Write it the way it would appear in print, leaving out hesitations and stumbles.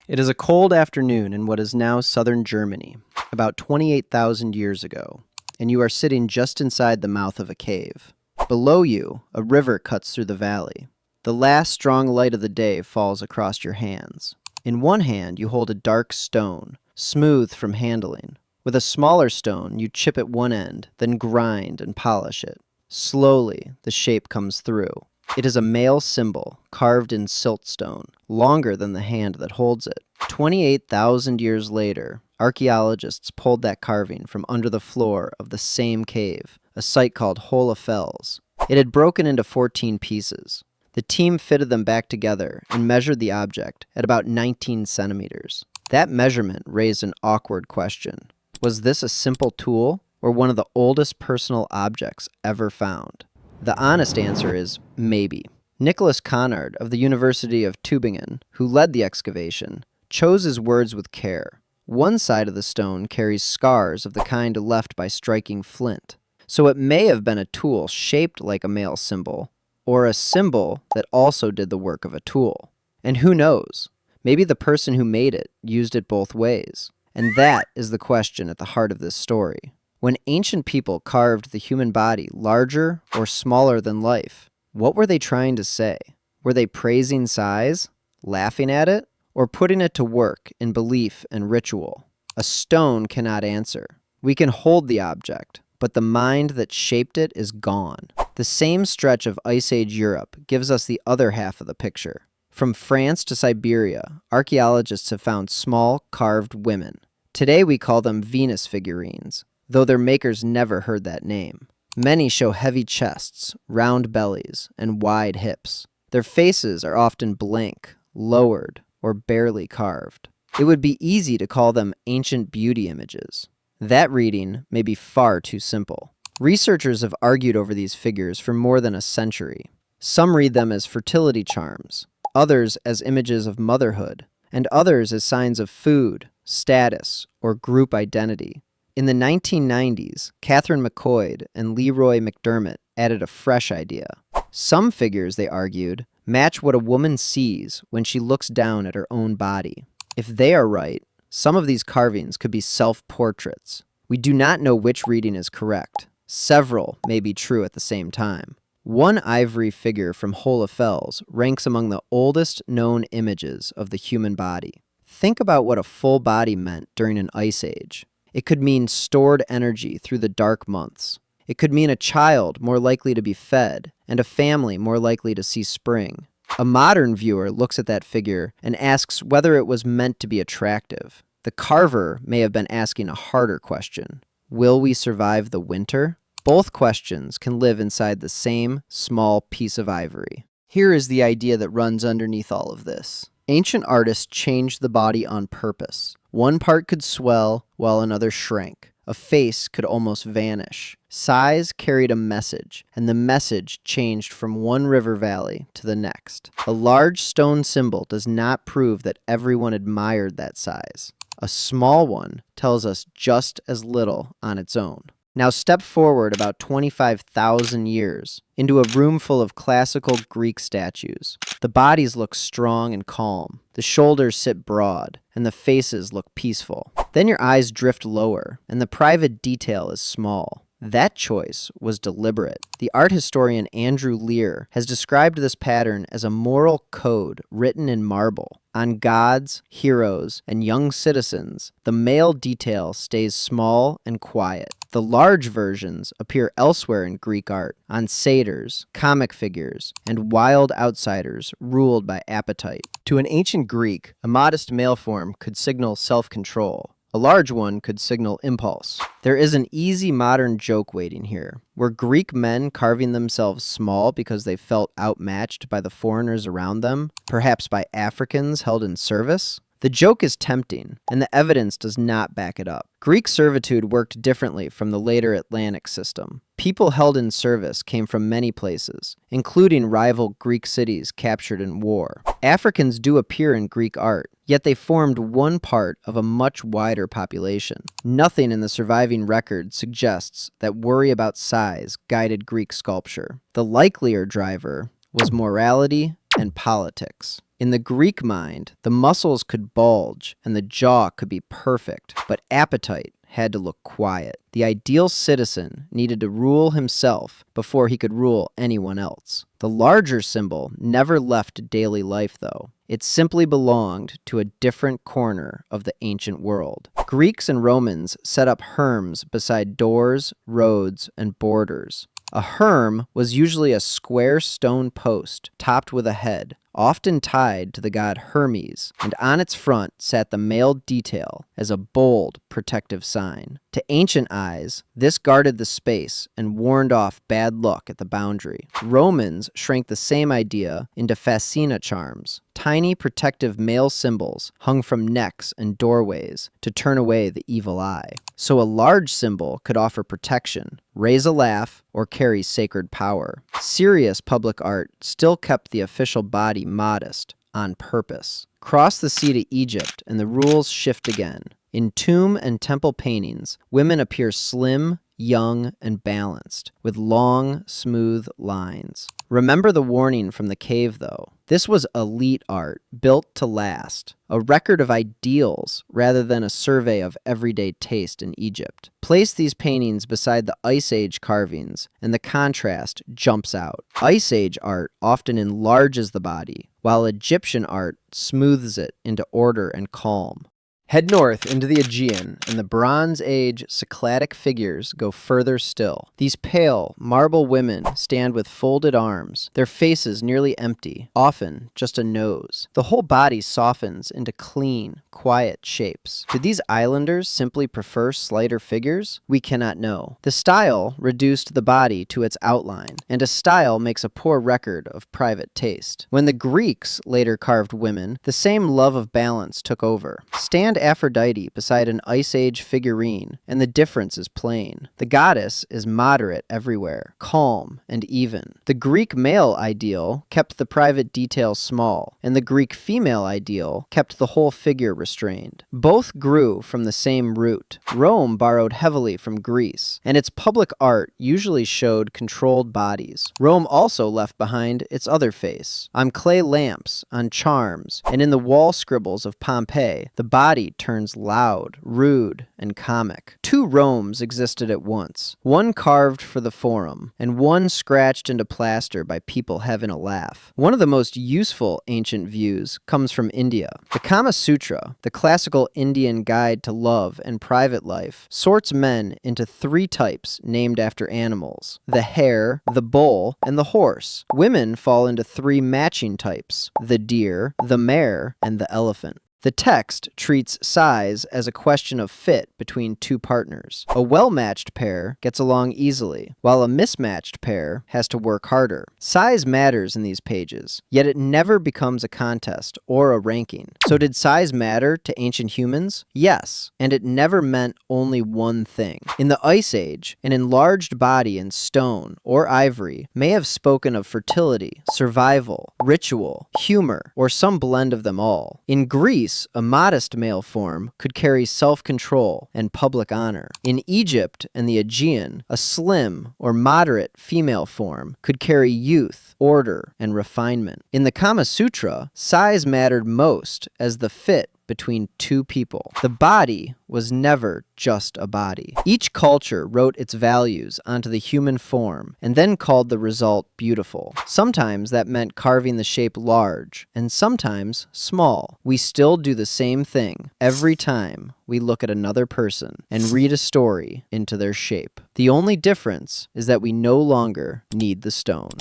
It is a cold afternoon in what is now southern Germany, about 28,000 years ago, and you are sitting just inside the mouth of a cave. Below you, a river cuts through the valley. The last strong light of the day falls across your hands. In one hand, you hold a dark stone, smooth from handling. With a smaller stone, you chip at one end, then grind and polish it. Slowly, the shape comes through. It is a male symbol, carved in siltstone, longer than the hand that holds it. 28,000 years later, archaeologists pulled that carving from under the floor of the same cave, a site called Hohle Fels. It had broken into 14 pieces. The team fitted them back together and measured the object at about 19 centimeters. That measurement raised an awkward question. Was this a simple tool, or one of the oldest personal objects ever found? The honest answer is maybe. Nicholas Conrad of the University of Tübingen, who led the excavation, chose his words with care. One side of the stone carries scars of the kind left by striking flint. So it may have been a tool shaped like a male symbol, or a symbol that also did the work of a tool. And who knows? Maybe the person who made it used it both ways. And that is the question at the heart of this story. When ancient people carved the human body larger or smaller than life, what were they trying to say? Were they praising size, laughing at it, or putting it to work in belief and ritual? A stone cannot answer. We can hold the object, but the mind that shaped it is gone. The same stretch of Ice Age Europe gives us the other half of the picture. From France to Siberia, archaeologists have found small, carved women. Today we call them Venus figurines, though their makers never heard that name. Many show heavy chests, round bellies, and wide hips. Their faces are often blank, lowered, or barely carved. It would be easy to call them ancient beauty images. That reading may be far too simple. Researchers have argued over these figures for more than a century. Some read them as fertility charms, others as images of motherhood, and others as signs of food, status, or group identity. In the 1990s, Catherine McCoy and Leroy McDermott added a fresh idea. Some figures, they argued, match what a woman sees when she looks down at her own body. If they are right, some of these carvings could be self-portraits. We do not know which reading is correct. Several may be true at the same time. One ivory figure from Hohle Fels ranks among the oldest known images of the human body. Think about what a full body meant during an ice age. It could mean stored energy through the dark months. It could mean a child more likely to be fed and a family more likely to see spring. A modern viewer looks at that figure and asks whether it was meant to be attractive. The carver may have been asking a harder question. Will we survive the winter? Both questions can live inside the same small piece of ivory. Here is the idea that runs underneath all of this. Ancient artists changed the body on purpose. One part could swell while another shrank. A face could almost vanish. Size carried a message, and the message changed from one river valley to the next. A large stone symbol does not prove that everyone admired that size. A small one tells us just as little on its own. Now step forward about 25,000 years into a room full of classical Greek statues. The bodies look strong and calm. The shoulders sit broad, and the faces look peaceful. Then your eyes drift lower, and the private detail is small. That choice was deliberate. The art historian Andrew Lear has described this pattern as a moral code written in marble. On gods, heroes, and young citizens, the male detail stays small and quiet. The large versions appear elsewhere in Greek art, on satyrs, comic figures, and wild outsiders ruled by appetite. To an ancient Greek, a modest male form could signal self-control. A large one could signal impulse. There is an easy modern joke waiting here. Were Greek men carving themselves small because they felt outmatched by the foreigners around them, perhaps by Africans held in service? The joke is tempting, and the evidence does not back it up. Greek servitude worked differently from the later Atlantic system. People held in service came from many places, including rival Greek cities captured in war. Africans do appear in Greek art, yet they formed one part of a much wider population. Nothing in the surviving record suggests that worry about size guided Greek sculpture. The likelier driver was morality and politics. In the Greek mind, the muscles could bulge and the jaw could be perfect, but appetite had to look quiet. The ideal citizen needed to rule himself before he could rule anyone else. The larger symbol never left daily life, though. It simply belonged to a different corner of the ancient world. Greeks and Romans set up herms beside doors, roads, and borders. A herm was usually a square stone post topped with a head, often tied to the god Hermes, and on its front sat the male detail as a bold, protective sign. To ancient eyes, this guarded the space and warned off bad luck at the boundary. Romans shrank the same idea into fascina charms, tiny protective male symbols hung from necks and doorways to turn away the evil eye. So a large symbol could offer protection, raise a laugh, or carry sacred power. Serious public art still kept the official body modest, on purpose. Cross the sea to Egypt and the rules shift again. In tomb and temple paintings, women appear slim, young, and balanced, with long, smooth lines. Remember the warning from the cave, though. This was elite art, built to last, a record of ideals rather than a survey of everyday taste in Egypt. Place these paintings beside the Ice Age carvings, and the contrast jumps out. Ice Age art often enlarges the body, while Egyptian art smooths it into order and calm. Head north into the Aegean, and the Bronze Age Cycladic figures go further still. These pale, marble women stand with folded arms, their faces nearly empty, often just a nose. The whole body softens into clean, quiet shapes. Did these islanders simply prefer slighter figures? We cannot know. The style reduced the body to its outline, and a style makes a poor record of private taste. When the Greeks later carved women, the same love of balance took over. Stand Aphrodite beside an Ice Age figurine, and the difference is plain. The goddess is moderate everywhere, calm and even. The Greek male ideal kept the private details small, and the Greek female ideal kept the whole figure restrained. Both grew from the same root. Rome borrowed heavily from Greece, and its public art usually showed controlled bodies. Rome also left behind its other face. On clay lamps, on charms, and in the wall scribbles of Pompeii, the body turns loud, rude, and comic. Two Romes existed at once, one carved for the Forum, and one scratched into plaster by people having a laugh. One of the most useful ancient views comes from India. The Kama Sutra, the classical Indian guide to love and private life, sorts men into three types named after animals: the hare, the bull, and the horse. Women fall into three matching types: the deer, the mare, and the elephant. The text treats size as a question of fit between two partners. A well-matched pair gets along easily, while a mismatched pair has to work harder. Size matters in these pages, yet it never becomes a contest or a ranking. So did size matter to ancient humans? Yes, and it never meant only one thing. In the Ice Age, an enlarged body in stone or ivory may have spoken of fertility, survival, ritual, humor, or some blend of them all. In Greece, a modest male form could carry self-control and public honor. In Egypt and the Aegean, a slim or moderate female form could carry youth, order, and refinement. In the Kama Sutra, size mattered most as the fit between two people. The body was never just a body. Each culture wrote its values onto the human form and then called the result beautiful. Sometimes that meant carving the shape large, and sometimes small. We still do the same thing every time we look at another person and read a story into their shape. The only difference is that we no longer need the stone.